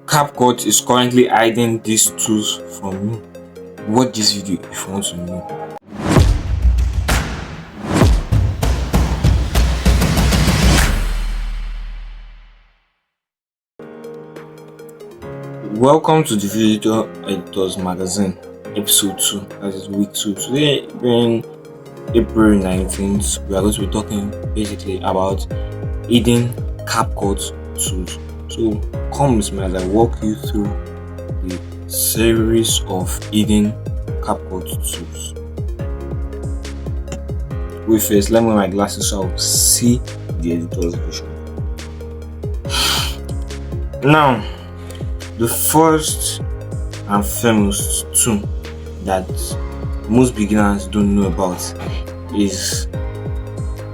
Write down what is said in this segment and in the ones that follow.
CapCut is currently hiding these tools from you. Watch this video if you want to know. Welcome to the Video Editors Magazine, episode 2, that is week 2. Today, being April 19th, we are going to be talking basically about hidden CapCut tools. So come with me as I walk you through the series of hidden CapCut tools. Wait first, let me wear my glasses so I'll see the editor's version. Now, the first and famous tool that most beginners don't know about is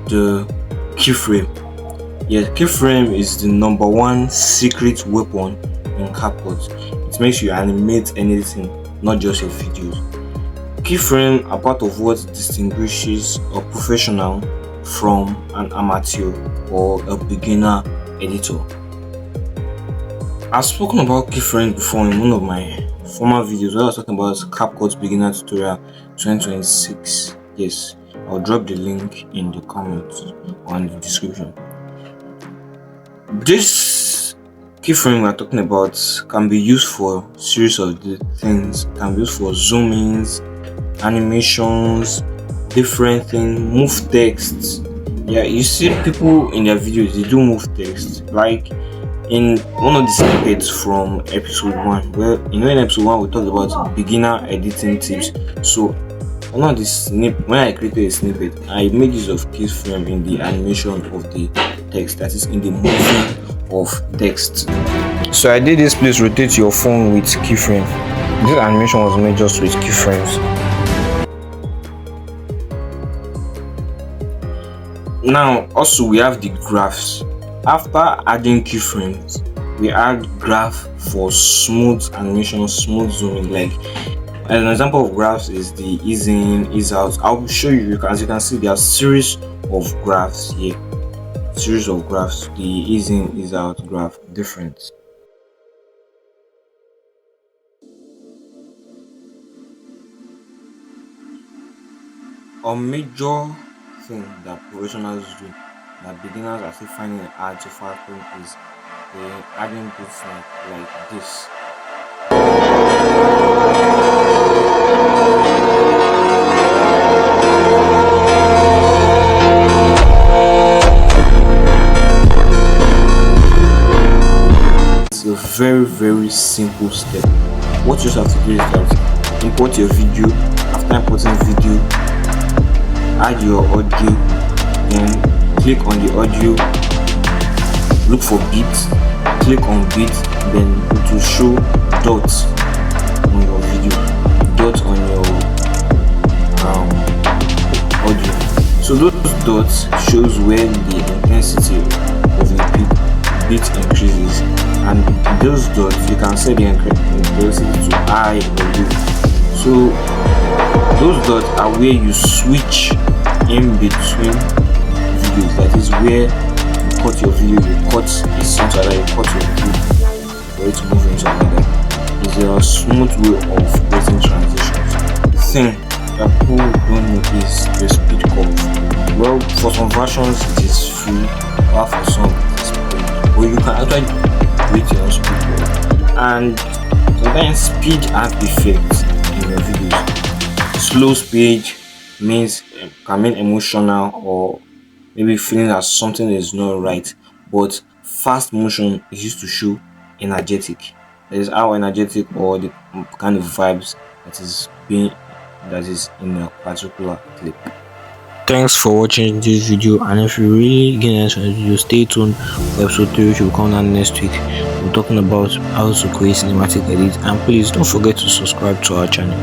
the keyframe. Yes, keyframe is the number one secret weapon in CapCut. It makes you animate anything, not just your videos. Keyframe are part of what distinguishes a professional from an amateur or a beginner editor. I've spoken about keyframes before in one of my former videos where I was talking about CapCut beginner tutorial 2026. Yes, I'll drop the link in the comments or in the description. This keyframe we're talking about can be used for a series of things. It can be used for zoom ins, animations, different things, move text. Yeah, you see people in their videos, they do move text. Like in one of the snippets from episode 1, where in episode 1 we talked about beginner editing tips. So one of the when I created a snippet, I made use of keyframe in the animation of the text, that is in the moving of text. So I did this, please rotate your phone with keyframe. This animation was made just with keyframes. Now also we have the graphs. After adding keyframes, we add graph for smooth animation, smooth zooming. Like an example of graphs is the ease in, ease out. I'll show you. As you can see, there are series of graphs here. Series of graphs. The ease in, ease out graph different. A major thing that professionals do that beginners are still finding it hard to fathom is the adding different like this. It's a very simple step. What you just have to do is that import your video. After importing video, add your audio, then click on the audio, look for beats, click on beat, then it will show dots on your video, dots on your audio. So those dots shows when the intensity of the beat increases, and those dots you can set the intensity to high or low. So those dots are where you switch in between videos. That is where you cut your video, you cut a scene to another, you cut your video for it to move into another. It's a smooth way of creating transitions. The thing that people don't know is the speed curve. Well, for some versions it is free, while for some it is paid. But you can actually create your own speed curve. And sometimes speed has effects in your videos. Slow speed can mean emotional or maybe feeling that something is not right, but fast motion is used to show energetic. That is how energetic or the kind of vibes that is in a particular clip. Thanks for watching this video, and if you really get into this video, stay tuned for episode 3, which will come down next week. We're talking about how to create cinematic edits, and please don't forget to subscribe to our channel.